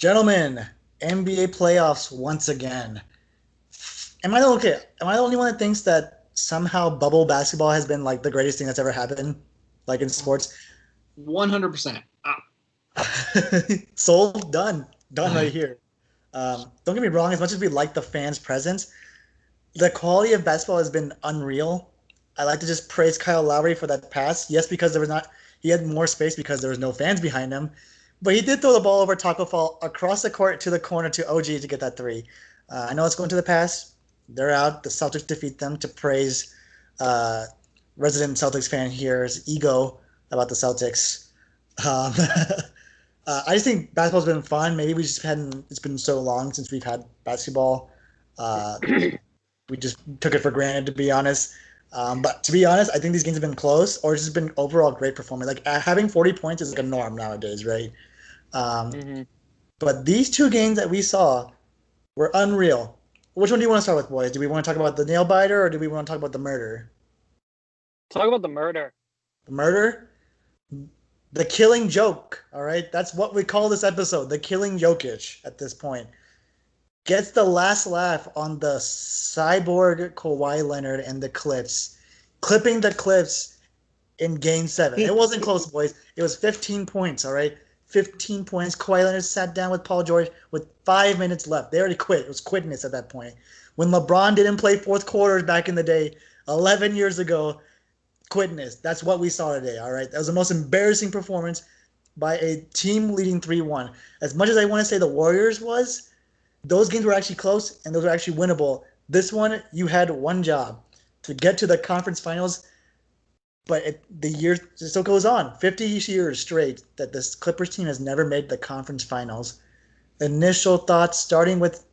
Gentlemen, NBA playoffs once again. Am I the only one that thinks that somehow bubble basketball has been like the greatest thing that's ever happened, like in sports? 100%. Sold, done right here. Don't get me wrong. As much as we like the fans' presence, the quality of basketball has been unreal. I like to just praise Kyle Lowry for that pass. Yes, because there was not he had more space because there was no fans behind him, but he did throw the ball over Taco Fall across the court to the corner to OG to get that three. I know it's going to the pass. They're out. The Celtics defeat them to praise uh, resident Celtics fan here's ego about the Celtics. Um, I just think basketball's been fun. Maybe we just hadn't. It's been so long since we've had basketball. Uh, we just took it for granted, to be honest. But to be honest, I think these games have been close, or it's just been overall great performance. Like having 40 points is like a norm nowadays, right? Um, Hmm. but these two games that we saw were unreal. Which one do you want to start with, boys? Do we want to talk about the nail biter, or do we want to talk about the murder? Talk about the murder. The murder, the killing joke. All right, that's what we call this episode, the killing Jokic. At this point, gets the last laugh on the cyborg Kawhi Leonard and the Clips, clipping the Clips in Game 7. It wasn't close, boys. It was 15 points, all right? 15 points. Kawhi Leonard sat down with Paul George with 5 minutes left. They already quit. It was quitness at that point. When LeBron didn't play fourth quarters back in the day, 11 years ago, quitness. That's what we saw today, all right? That was the most embarrassing performance by a team leading 3-1. As much as I want to say the Warriors was, those games were actually close and those were actually winnable. This one, you had one job to get to the conference finals, but the year still goes on. 50 years straight that this Clippers team has never made the conference finals. Initial thoughts, starting with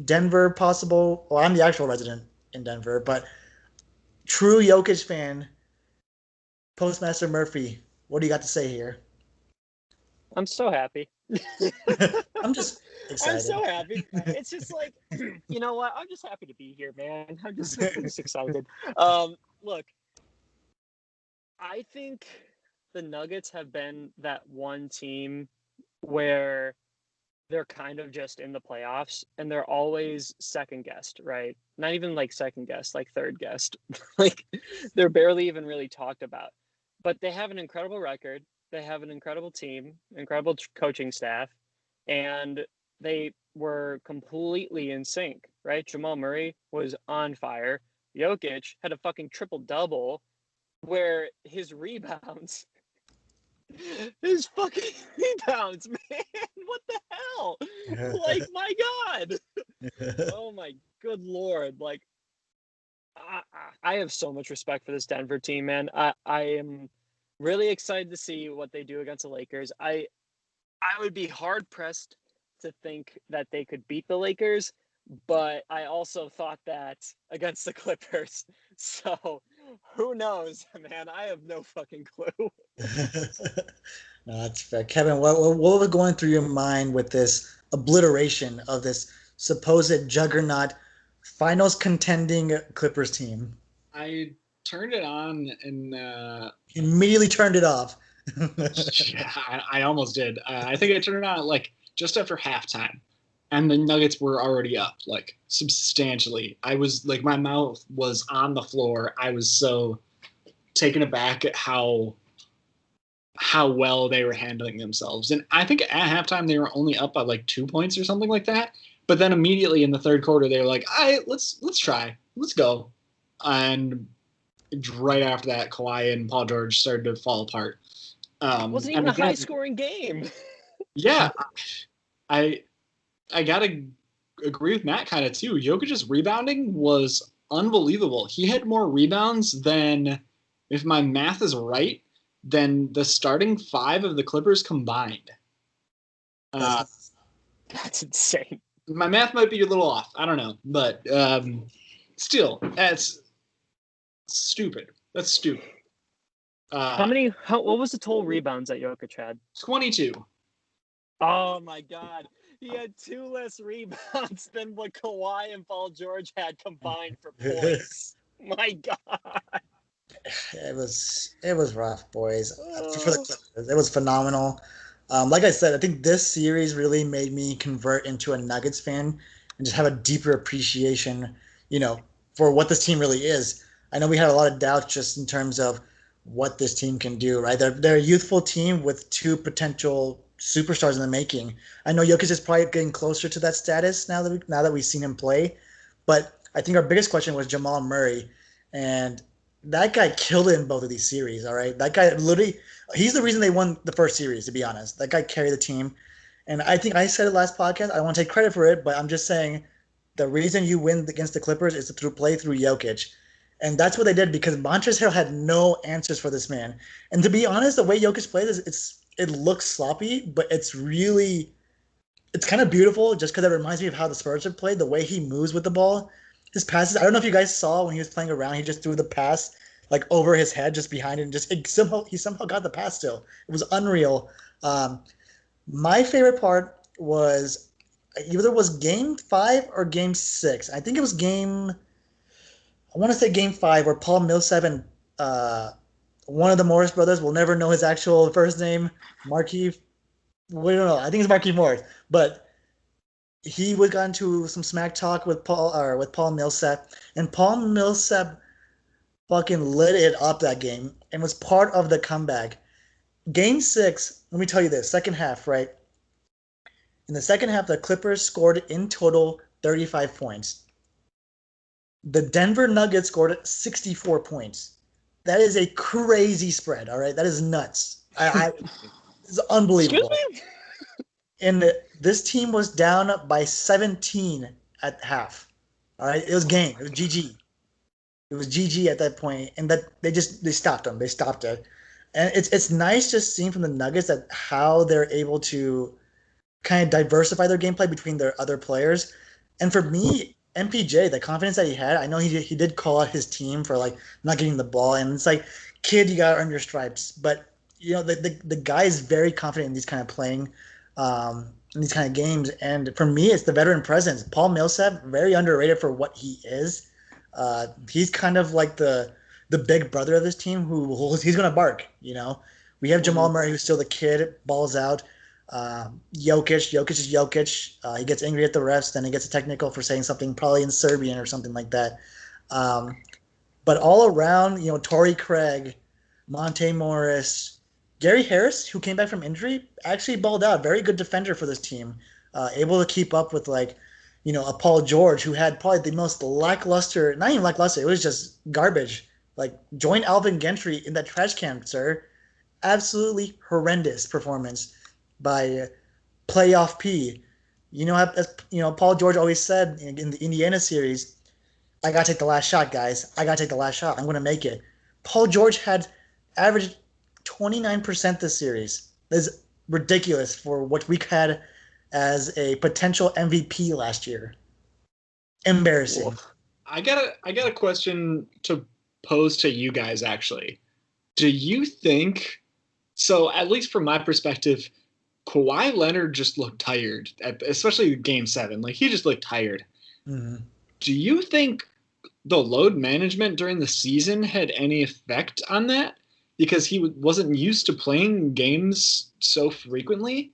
Denver, possible. Well, I'm the actual resident in Denver, but true Jokic fan, Postmaster Murphy, what do you got to say here? I'm so happy. I'm just I'm excited. so happy. It's just like, you know what? I'm just happy to be here, man. I'm just excited. Look, I think the Nuggets have been that one team where they're kind of just in the playoffs and they're always second guessed, right? Not even like second guessed, like third guessed. Like they're barely even really talked about. But they have an incredible record. They have an incredible team, incredible coaching staff, and they were completely in sync, right? Jamal Murray was on fire. Jokic had a fucking triple double where his rebounds, his fucking rebounds, man, what the hell? Like, my God. Oh my good Lord. Like, I have so much respect for this Denver team, man. I am really excited to see what they do against the Lakers. I would be hard pressed to think that they could beat the Lakers, but I also thought that against the Clippers. So who knows, man? I have no fucking clue. No, that's fair. Kevin, what was going through your mind with this obliteration of this supposed juggernaut finals contending Clippers team? I turned it on and Immediately turned it off. yeah, I almost did. I think I turned it on like just after halftime, and the Nuggets were already up like substantially. I was like, my mouth was on the floor. I was so taken aback at how well they were handling themselves. And I think at halftime they were only up by like 2 points or something like that. But then immediately in the third quarter they were like, "All right, let's try, let's go." And right after that, Kawhi and Paul George started to fall apart. It wasn't even And a again, high scoring game. yeah, I I gotta agree with Matt kind of too. Jokic's rebounding was unbelievable. He had more rebounds than, if my math is right, than the starting five of the Clippers combined. Uh, That's insane. my math might be a little off. I don't know, but still, that's stupid. That's stupid. What was the total rebounds that Jokic had? 22. Oh my God. He had 2 less rebounds than what Kawhi and Paul George had combined for points. My God. It was rough, boys. For the Clippers, it was phenomenal. Like I said, I think this series really made me convert into a Nuggets fan and just have a deeper appreciation, you know, for what this team really is. I know we had a lot of doubts just in terms of what this team can do, right? They're a youthful team with two potential superstars in the making. I know Jokic is probably getting closer to that status now that we've seen him play, but I think our biggest question was Jamal Murray, and that guy killed it in both of these series. All right, that guy literally, he's the reason they won the first series. To be honest, that guy carried the team, and I think I said it last podcast. I don't want to take credit for it, but I'm just saying the reason you win against the Clippers is to play through Jokic. And that's what they did because Montrezl had no answers for this man. And to be honest, the way Jokic plays it looks sloppy, but it's kind of beautiful just because it reminds me of how the Spurs have played. The way he moves with the ball, his passes. I don't know if you guys saw when he was playing around, he just threw the pass like over his head, just behind it, and somehow got the pass. Still, it was unreal. My favorite part was either was Game 5 or Game 6. I think it was Game. I want to say Game 5 where Paul Millsap and one of the Morris brothers, will never know his actual first name, Markeith. We don't know. I think it's Markeith Morris, but he would got into some smack talk with Paul Millsap, and Paul Millsap fucking lit it up that game and was part of the comeback. Game 6, let me tell you this, second half, right? In the second half, the Clippers scored in total 35 points. The Denver Nuggets scored 64 points. That is a crazy spread, all right? That is nuts. It's unbelievable. Excuse me? And this team was down by 17 at half. All right, it was game. It was GG. It was GG at that point, and that they stopped them. They stopped it, and it's nice just seeing from the Nuggets that how they're able to kind of diversify their gameplay between their other players. And for me, MPJ, the confidence that he had, I know he did call out his team for like not getting the ball, and it's like, kid, you gotta earn your stripes. But you know, the guy is very confident in these kind of playing, in these kind of games. And for me, it's the veteran presence. Paul Millsap, very underrated for what he is. He's kind of like the big brother of this team he's gonna bark. You know, we have Jamal Murray who's still the kid, balls out. Jokic is Jokic. He gets angry at the refs, then he gets a technical for saying something probably in Serbian or something like that. But all around, you know, Torrey Craig, Monte Morris, Gary Harris, who came back from injury, actually balled out. Very good defender for this team. Able to keep up with like, you know, a Paul George who had probably the most lackluster, not even lackluster, it was just garbage. Like join Alvin Gentry in that trash can, sir. Absolutely horrendous performance by playoff P. You know, as you know, Paul George always said in the Indiana series, I gotta take the last shot, guys. I gotta take the last shot. I'm gonna make it. Paul George had averaged 29% this series. That's ridiculous for what we had as a potential MVP last year. Embarrassing. I got a question to pose to you guys actually. Do you think so, at least from my perspective, Kawhi Leonard just looked tired, especially Game 7. Like, he just looked tired. Mm-hmm. Do you think the load management during the season had any effect on that? Because he wasn't used to playing games so frequently?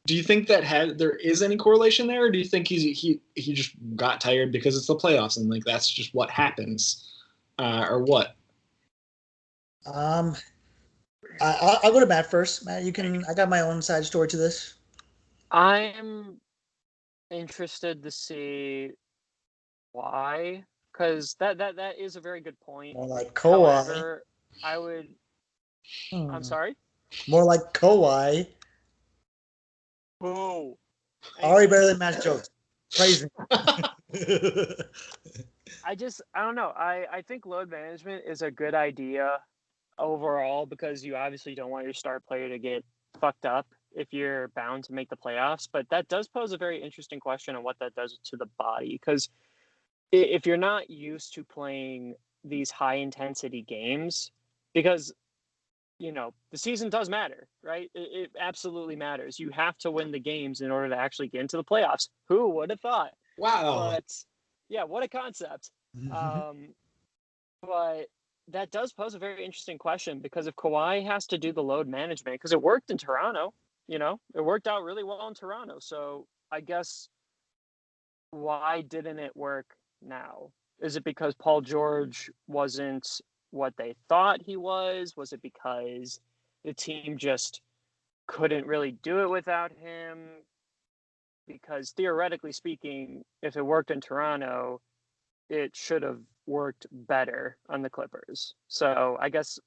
Do you think that there is any correlation there, or do you think he just got tired because it's the playoffs and like that's just what happens, or what? I'll go to Matt first. Matt, you can. I got my own side story to this. I'm interested to see why, because that is a very good point. More like Kawhi. However, I would. I'm sorry. More like Kawhi. Boo. Already better than Matt's jokes. Praise him. I don't know. I think load management is a good idea overall because you obviously don't want your star player to get fucked up if you're bound to make the playoffs. But that does pose a very interesting question on what that does to the body. Because if you're not used to playing these high intensity games, because you know, the season does matter, right? It absolutely matters. You have to win the games in order to actually get into the playoffs. Who would have thought? Wow. But yeah, what a concept. But that does pose a very interesting question because if Kawhi has to do the load management, because it worked in Toronto, it worked out really well in Toronto. So I guess why didn't it work now? Is it because Paul George wasn't what they thought he was? Was it because the team just couldn't really do it without him? Because theoretically speaking, if it worked in Toronto, it should have worked better on the Clippers. So I guess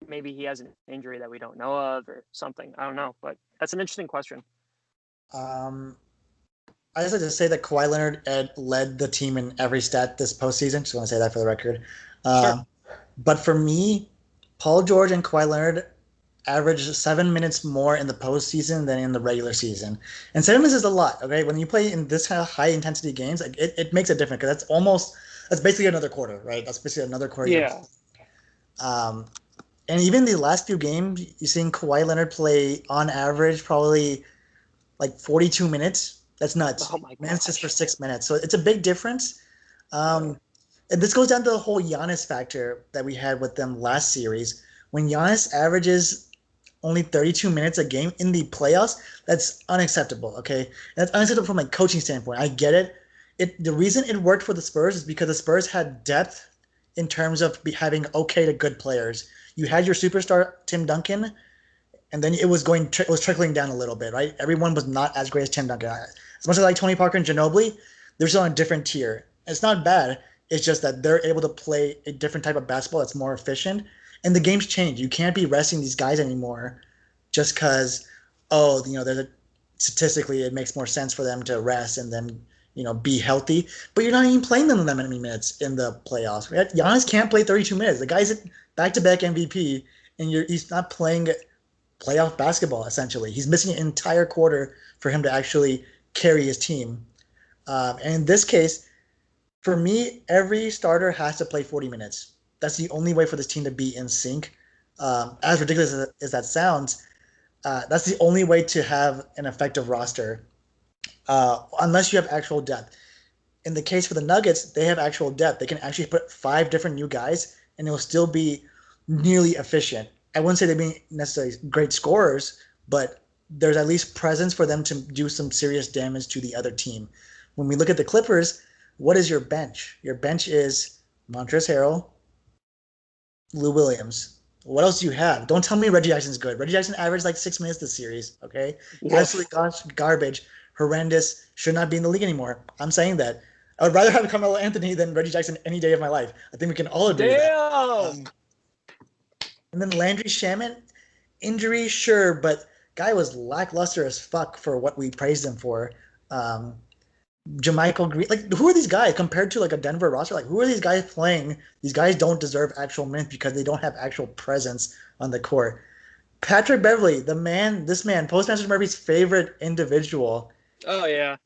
maybe he has an injury that we don't know of or something. I don't know, but that's an interesting question. I just like to say that Kawhi Leonard led the team in every stat this postseason. Just want to say that for the record. Sure. But for me, Paul George and Kawhi Leonard averaged 7 minutes more in the postseason than in the regular season. And 7 minutes is a lot, okay? When you play in this kind of high intensity games, like it makes a difference because that's basically another quarter, right? That's basically another quarter. Yeah. And even the last few games, you're seeing Kawhi Leonard play on average probably like 42 minutes. That's nuts. Oh my Minutes just for gosh. 6 minutes. So it's a big difference. And this goes down to the whole Giannis factor that we had with them last series. When Giannis averages only 32 minutes a game in the playoffs, that's unacceptable, okay? And that's unacceptable from a coaching standpoint. I get it. The reason it worked for the Spurs is because the Spurs had depth in terms of having okay to good players. You had your superstar Tim Duncan, and then it was trickling down a little bit, right? Everyone was not as great as Tim Duncan. As much as I like Tony Parker and Ginobili, they're still on a different tier. It's not bad. It's just that they're able to play a different type of basketball that's more efficient. And the game's changed. You can't be resting these guys anymore just because, statistically it makes more sense for them to rest and then, be healthy. But you're not even playing them that many minutes in the playoffs. Right? Giannis can't play 32 minutes. The guy's a back-to-back MVP, and he's not playing playoff basketball, essentially. He's missing an entire quarter for him to actually carry his team. And in this case, for me, every starter has to play 40 minutes. That's the only way for this team to be in sync. As ridiculous as that sounds, that's the only way to have an effective roster, unless you have actual depth. In the case for the Nuggets, they have actual depth. They can actually put 5 different new guys, and it will still be nearly efficient. I wouldn't say they'd be necessarily great scorers, but there's at least presence for them to do some serious damage to the other team. When we look at the Clippers, what is your bench? Your bench is Montrezl Harrell, Lou Williams. What else do you have? Don't tell me Reggie Jackson's good. Reggie Jackson averaged like 6 minutes this series, okay? Yes. Absolutely garbage, horrendous, should not be in the league anymore. I'm saying that. I would rather have Carmelo Anthony than Reggie Jackson any day of my life. I think we can all agree with that. Damn. And then Landry Shamet, injury, sure, but guy was lackluster as fuck for what we praised him for. Jermichael Green, like who are these guys compared to like a Denver roster? Like who are these guys playing? These guys don't deserve actual minutes because they don't have actual presence on the court. Patrick Beverley, this man, Postmaster Murphy's favorite individual. Oh yeah.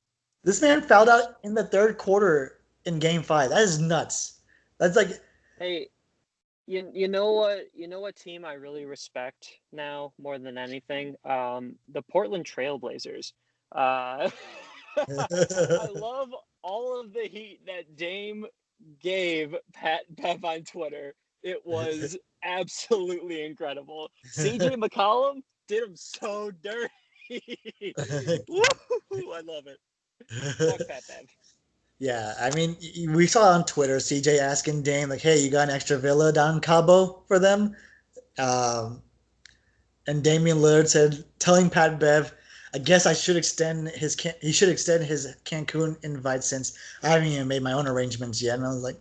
This man fouled out in the third quarter in Game 5. That is nuts. That's like, hey, you know what team I really respect now more than anything? The Portland Trailblazers. I love all of the heat that Dame gave Pat Bev on Twitter. It was absolutely incredible. CJ McCollum did him so dirty. Woo! I love it. Fuck Pat Bev. Yeah, I mean, we saw on Twitter CJ asking Dame like, "Hey, you got an extra villa down in Cabo for them?" And Damian Lillard said, telling Pat Bev, "I guess he should extend his Cancun invite since I haven't even made my own arrangements yet." And I was like,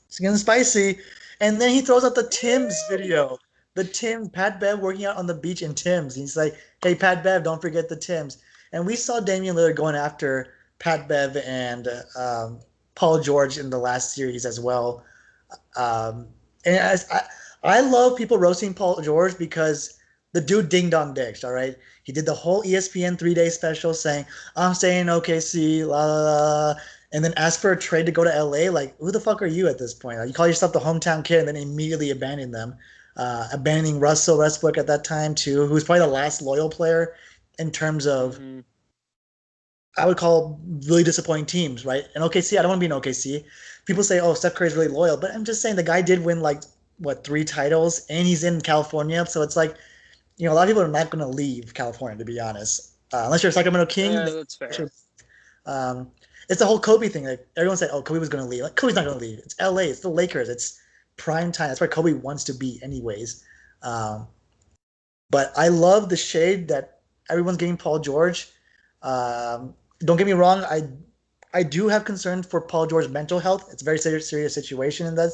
"It's getting spicy." And then he throws out the Tim's video, Pat Bev working out on the beach in Tim's. He's like, "Hey, Pat Bev, don't forget the Tim's." And we saw Damian Lillard going after Pat Bev and Paul George in the last series as well. And I love people roasting Paul George because the dude ding dong dicks, all right? He did the whole ESPN 3-day special saying, "I'm staying in OKC, la la la," and then asked for a trade to go to LA. Like, who the fuck are you at this point? Like, you call yourself the hometown kid and then immediately abandon them. Abandoning Russell Westbrook at that time, too, who was probably the last loyal player in terms of I would call really disappointing teams, right? And OKC, I don't want to be in OKC. People say, "Oh, Steph Curry's really loyal," but I'm just saying the guy did win like 3 titles, and he's in California, so it's like a lot of people are not going to leave California, to be honest. Unless you're a Sacramento King. Yeah, that's fair. Um, it's the whole Kobe thing. Like everyone said, oh, Kobe was going to leave. Like Kobe's not going to leave. It's LA. It's the Lakers. It's prime time. That's where Kobe wants to be, anyways. Um, but I love the shade that everyone's getting Paul George. Don't get me wrong. I do have concern for Paul George's mental health. It's a very serious situation in that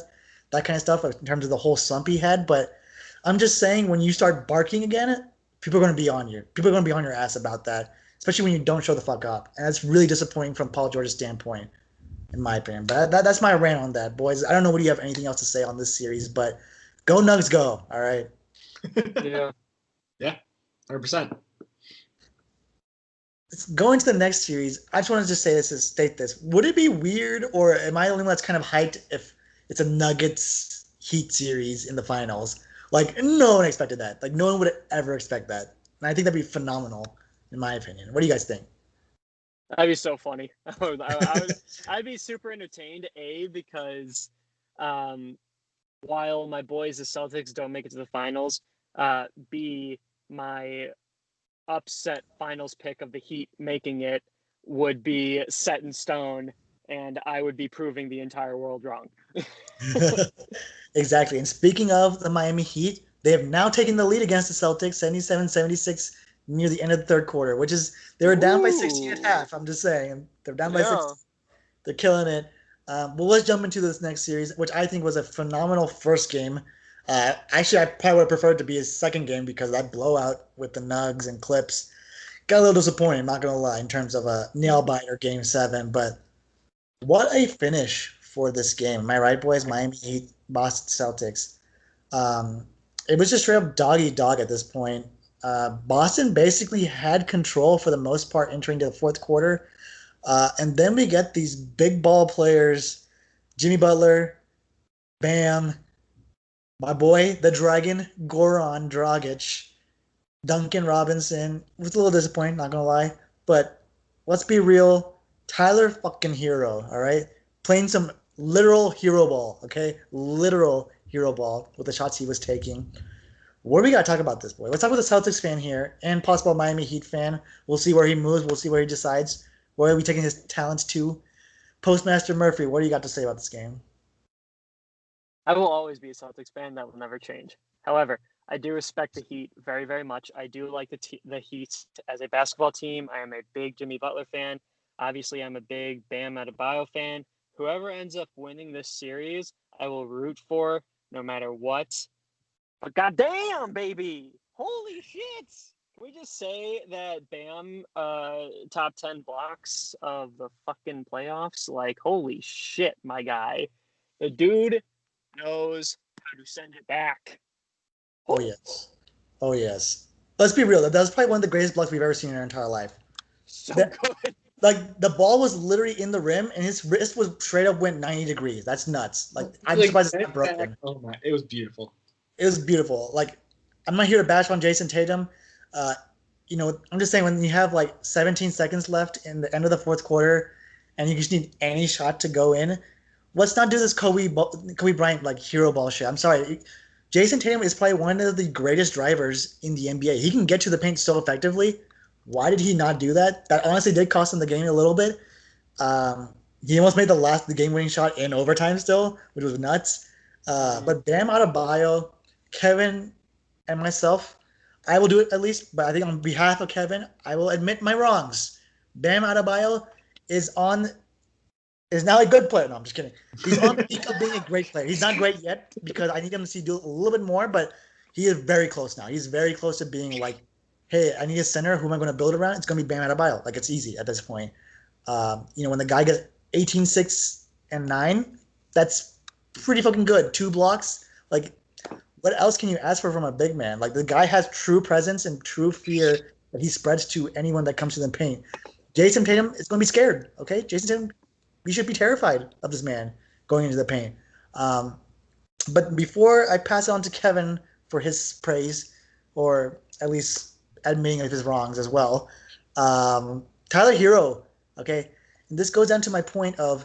kind of stuff in terms of the whole slump he had. But I'm just saying, when you start barking again, people are going to be on you. People are going to be on your ass about that, especially when you don't show the fuck up. And that's really disappointing from Paul George's standpoint, in my opinion. But that's my rant on that, boys. I don't know what you have anything else to say on this series, but go Nugs, go! All right. Yeah. Yeah, 100%. Going to the next series, I just wanted to state this. Would it be weird, or am I the only one that's kind of hyped if it's a Nuggets Heat series in the finals? Like, no one expected that. Like, no one would ever expect that. And I think that'd be phenomenal, in my opinion. What do you guys think? That'd be so funny. I'd be super entertained, because while my boys, the Celtics, don't make it to the finals, B, my upset finals pick of the Heat making it would be set in stone, and I would be proving the entire world wrong. Exactly. And speaking of the Miami Heat, they have now taken the lead against the Celtics, 77-76, near the end of the third quarter, which is, they were down by 16 at half. I'm just saying. They're down by 16. They're killing it. But let's jump into this next series, which I think was a phenomenal first game. Actually, I probably would have preferred it to be a second game, because that blowout with the Nugs and Clips got a little disappointing, I'm not going to lie, in terms of a nail-biter Game 7. But what a finish for this game. Am I right, boys? Miami Heat, Boston Celtics. It was just straight up dog-eat-dog at this point. Boston basically had control for the most part entering to the fourth quarter. And then we get these big ball players, Jimmy Butler, Bam, my boy, the Dragon, Goran Dragic, Duncan Robinson. It was a little disappointing, not going to lie. But let's be real. Tyler fucking Hero, all right? Playing some literal hero ball, okay? Literal hero ball with the shots he was taking. What do we got to talk about this, boy? Let's talk with a Celtics fan here and possible Miami Heat fan. We'll see where he moves. We'll see where he decides. Where are we taking his talents to? Postmaster Murphy, what do you got to say about this game? I will always be a Celtics fan. That will never change. However, I do respect the Heat very, very much. I do like the Heat as a basketball team. I am a big Jimmy Butler fan. Obviously, I'm a big Bam Adebayo fan. Whoever ends up winning this series, I will root for no matter what. But goddamn, baby! Holy shit! Can we just say that Bam, top 10 blocks of the fucking playoffs? Like, holy shit, my guy. The dude knows how to send it back. Oh, yes. Oh, yes. Let's be real. That was probably one of the greatest blocks we've ever seen in our entire life. So good. Like, the ball was literally in the rim, and his wrist was straight up went 90 degrees. That's nuts. Like, I'm surprised it's not broken. Oh, my. It was beautiful. It was beautiful. Like, I'm not here to bash on Jason Tatum. I'm just saying, when you have like 17 seconds left in the end of the fourth quarter, and you just need any shot to go in, let's not do this Kobe Bryant like hero ball shit. I'm sorry. Jason Tatum is probably one of the greatest drivers in the NBA. He can get to the paint so effectively. Why did he not do that? That honestly did cost him the game a little bit. He almost made the game-winning shot in overtime still, which was nuts. But Bam Adebayo, Kevin, and myself, I will do it at least, but I think on behalf of Kevin, I will admit my wrongs. Bam Adebayo is now a good player. No, I'm just kidding. He's on the peak of being a great player. He's not great yet, because I need him to do a little bit more, but he is very close now. He's very close to being like, hey, I need a center. Who am I going to build around? It's going to be Bam Adebayo. Like, it's easy at this point. When the guy gets 18, 6, and 9, that's pretty fucking good. 2 blocks. Like, what else can you ask for from a big man? Like, the guy has true presence and true fear that he spreads to anyone that comes to the paint. Jason Tatum is going to be scared, okay? Jason Tatum, we should be terrified of this man going into the paint. But before I pass it on to Kevin for his praise, or at least admitting of his wrongs as well, Tyler Hero, okay? And this goes down to my point of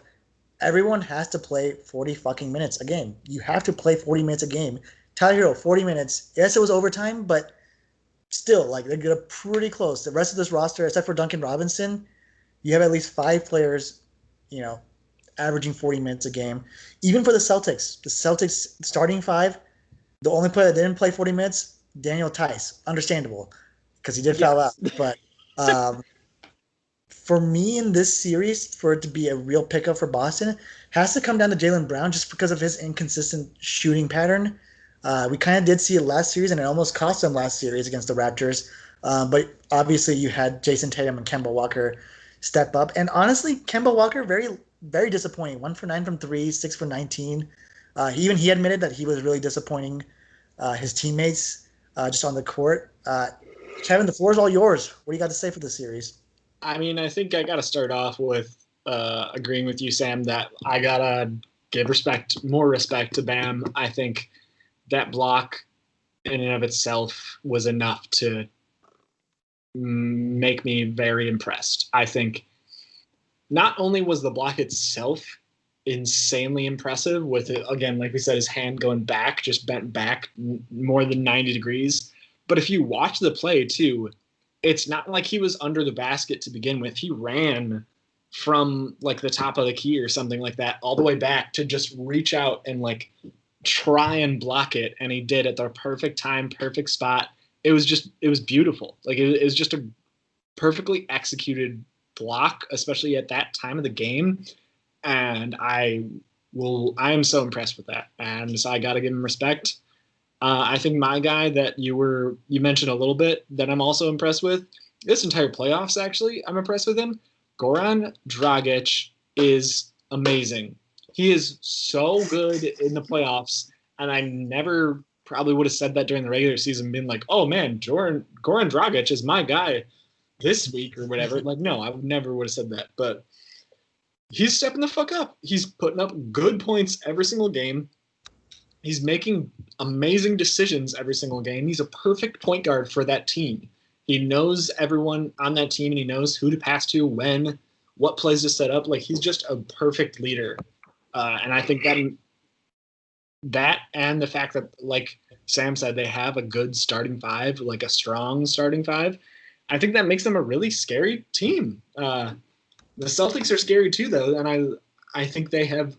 everyone has to play 40 fucking minutes a game. You have to play 40 minutes a game. Tyler Hero, 40 minutes. Yes, it was overtime, but still, like, they're gonna pretty close. The rest of this roster, except for Duncan Robinson, you have at least 5 players, you know, averaging 40 minutes a game. Even for the Celtics starting five, the only player that didn't play 40 minutes, Daniel Tice. Understandable, because he did foul out. Yes. But for me in this series, for it to be a real pickup for Boston, has to come down to Jaylen Brown just because of his inconsistent shooting pattern. We kind of did see it last series, and it almost cost them last series against the Raptors. But obviously, you had Jason Tatum and Kemba Walker step up. And honestly, Kemba Walker, very, very disappointing. 1 for 9 from three, 6 for 19. He admitted that he was really disappointing his teammates just on the court. Kevin, the floor is all yours. What do you got to say for the series? I mean, I think I got to start off with agreeing with you, Sam, that I got to give more respect to Bam. I think that block in and of itself was enough to make me very impressed. I think not only was the block itself insanely impressive with it, again, like we said, his hand going back, just bent back more than 90 degrees. But if you watch the play too, it's not like he was under the basket to begin with. He ran from like the top of the key or something like that all the way back to just reach out and like try and block it. And he did at the perfect time, perfect spot. It was beautiful. Like it was just a perfectly executed block, especially at that time of the game. And I am so impressed with that. And so I got to give him respect. I think my guy that you mentioned a little bit that I'm also impressed with this entire playoffs, actually, I'm impressed with him. Goran Dragic is amazing. He is so good in the playoffs. And I never probably would have said that during the regular season, being like, oh man, Goran Dragic is my guy this week or whatever. Like, no, I never would have said that. But he's stepping the fuck up. He's putting up good points every single game. He's making amazing decisions every single game. He's a perfect point guard for that team. He knows everyone on that team, and he knows who to pass to, when, what plays to set up. Like, he's just a perfect leader. And I think that and the fact that, like Sam said, they have a good starting five, like a strong starting five, I think that makes them a really scary team. The Celtics are scary too, though, and I think the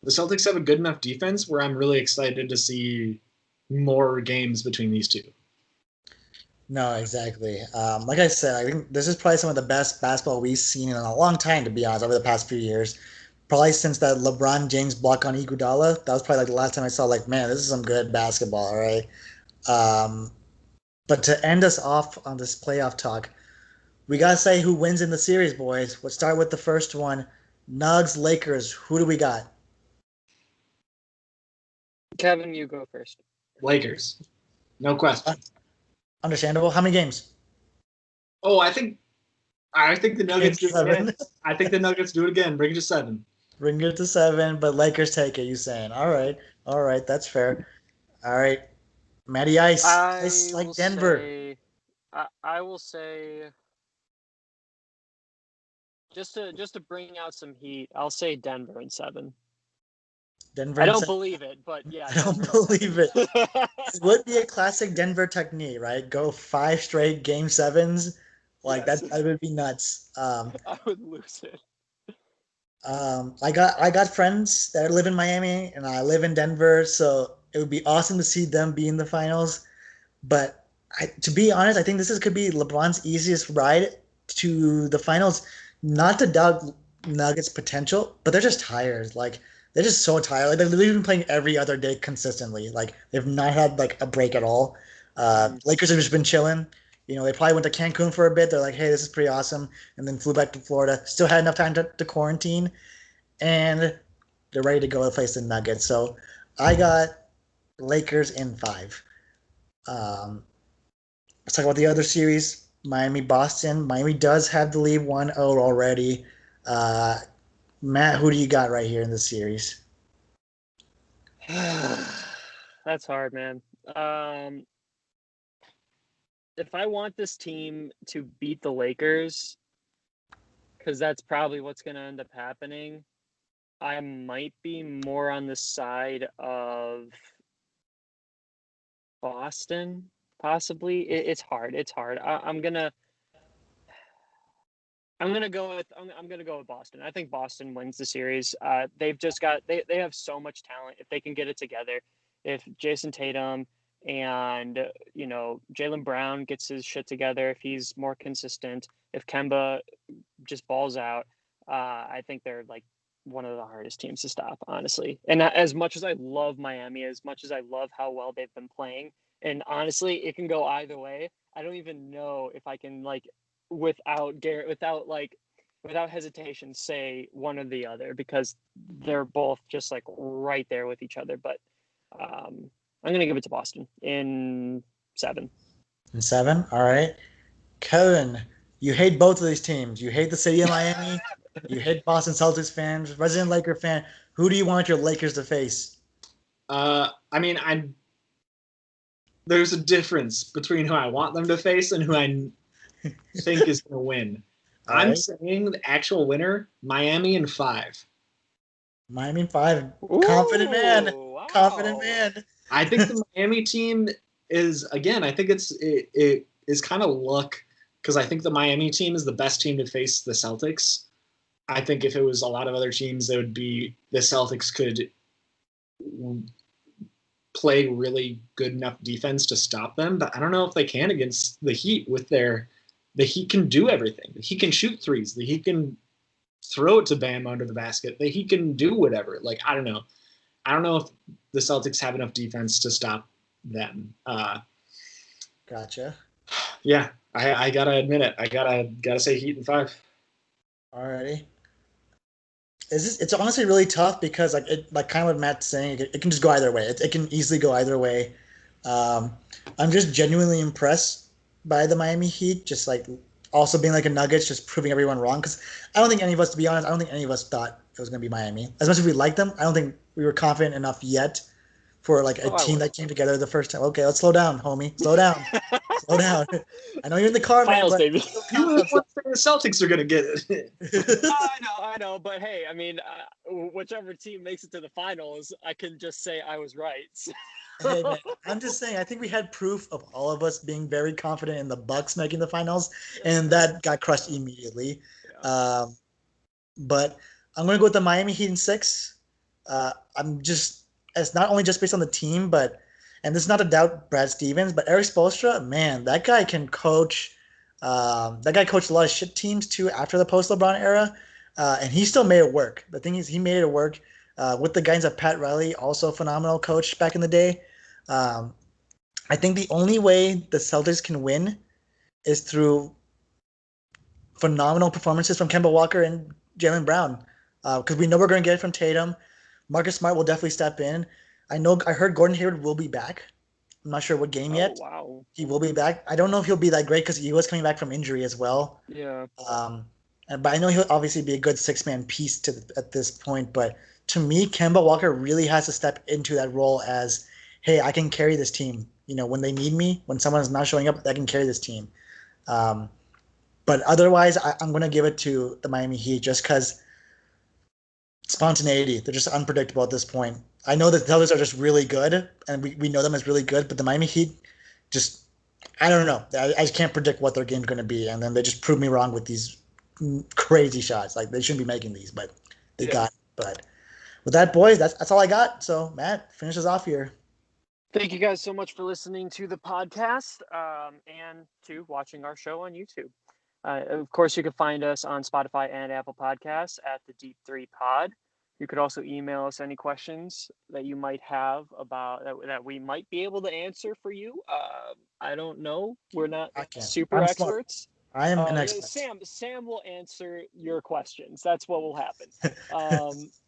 Celtics have a good enough defense where I'm really excited to see more games between these two. No, exactly. Like I said, I think this is probably some of the best basketball we've seen in a long time, to be honest, over the past few years. Probably since that LeBron James block on Iguodala. That was probably like the last time I saw, like, man, this is some good basketball, all right? Um, but to end us off on this playoff talk, we got to say who wins in the series, boys. Let's start with the first one. Nugs, Lakers. Who do we got? Kevin, you go first. Lakers. No question. Understandable. How many games? Oh, I think the Nuggets do it 7. again. I think the Nuggets do it again. Bring it to 7. Bring it to 7, but Lakers take it, you saying. All right. All right. That's fair. All right. Matty Ice. Ice like Denver. I will say just to bring out some heat, I'll say Denver in 7. Denver I in don't 7. believe it, but yeah. I don't believe it. It would be a classic Denver technique, right? Go 5 straight game 7s. Like, Yes. that would be nuts. I would lose it. I got friends that live in Miami and I live in Denver, so it would be awesome to see them be in the finals. But to be honest, I think could be LeBron's easiest ride to the finals. Not to doubt Nuggets' potential, but they're just tired. Like, they're just so tired. Like, they've literally been playing every other day consistently. Like, they've not had like a break at all. Lakers have just been chilling. They probably went to Cancun for a bit. They're like, hey, this is pretty awesome, and then flew back to Florida. Still had enough time to quarantine, and they're ready to go to face the Nuggets. So I got Lakers in 5. Let's talk about the other series. Miami, Boston. Miami does have the lead 1-0 already. Matt, who do you got right here in this series? That's hard, man. If I want this team to beat the Lakers, because that's probably what's going to end up happening, I might be more on the side of Boston, possibly. It's hard. It's hard. I'm gonna go with Boston. I think Boston wins the series. They've just got they have so much talent. If they can get it together, if Jason Tatum and Jaylen Brown gets his shit together, if he's more consistent, if Kemba just balls out, I think they're like one of the hardest teams to stop, honestly. And as much as I love Miami, as much as I love how well they've been playing, and honestly, it can go either way. I don't even know if I can without hesitation say one or the other, because they're both just like right there with each other. But I'm gonna give it to Boston in 7. In 7, all right. Kevin, you hate both of these teams. You hate the city of Miami. You hate Boston Celtics fans, resident Laker fan. Who do you want your Lakers to face? I mean, there's a difference between who I want them to face and who I think is going to win. I'm saying the actual winner, Miami in 5. Miami in 5. Confident man. Wow. Confident man. I think the Miami team is, again, I think it is kind of luck, because I think the Miami team is the best team to face the Celtics. I think if it was a lot of other teams, the Celtics could play really good enough defense to stop them. But I don't know if they can against the Heat the Heat can do everything. The Heat can shoot threes. The Heat can throw it to Bam under the basket. The Heat can do whatever. Like, I don't know. I don't know if the Celtics have enough defense to stop them. Gotcha. Yeah, I gotta admit it. I gotta say Heat in 5. Alrighty. It's honestly really tough because like kind of what Matt's saying, it can just go either way. It can easily go either way. I'm just genuinely impressed by the Miami Heat, just like also being like a Nuggets, just proving everyone wrong. Because I don't think any of us, to be honest, I don't think any of us thought it was going to be Miami. As much as we liked them, I don't think we were confident enough yet for like a team that came together the first time. Okay, let's slow down, homie. Slow down. Slow down. I know you're in the car, Finals, man, but baby. You were the one saying the Celtics are going to get it. I know, but hey, I mean, whichever team makes it to the finals, I can just say I was right. Hey, man, I'm just saying, I think we had proof of all of us being very confident in the Bucks making the finals, and that got crushed immediately. Yeah. But I'm going to go with the Miami Heat in 6. It's not only just based on the team, and this is not to doubt Brad Stevens, but Eric Spoelstra, man, that guy can coach. That guy coached a lot of shit teams too after the post LeBron era, and he still made it work. The thing is, he made it work with the guidance of Pat Riley, also a phenomenal coach back in the day. I think the only way the Celtics can win is through phenomenal performances from Kemba Walker and Jaylen Brown, because we know we're going to get it from Tatum. Marcus Smart will definitely step in. I heard Gordon Hayward will be back. I'm not sure what game yet. Wow. He will be back. I don't know if he'll be that great because he was coming back from injury as well. Yeah. But I know he'll obviously be a good 6-man piece at this point. But to me, Kemba Walker really has to step into that role as, hey, I can carry this team. When they need me, when someone is not showing up, I can carry this team. But otherwise, I'm going to give it to the Miami Heat just because spontaneity. They're just unpredictable at this point. I know that the Celtics are just really good, and we know them as really good, but the Miami Heat just, I don't know. I just can't predict what their game's going to be, and then they just prove me wrong with these crazy shots. Like, they shouldn't be making these, but they got it. But with that, boys, that's all I got. So, Matt, finish us off here. Thank you guys so much for listening to the podcast and to watching our show on YouTube. Of course, you can find us on Spotify and Apple Podcasts at the Deep 3 Pod. You could also email us any questions that you might have about that we might be able to answer for you. I don't know. We're not super experts. I am an expert. Sam will answer your questions. That's what will happen.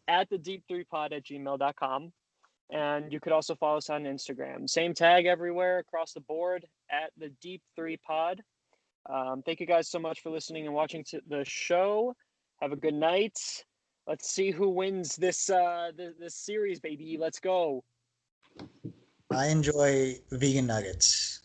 At the deep3pod at gmail.com. And you could also follow us on Instagram. Same tag everywhere across the board at the Deep 3 Pod. Thank you guys so much for listening and watching the show. Have a good night. Let's see who wins this series, baby. Let's go. I enjoy vegan nuggets.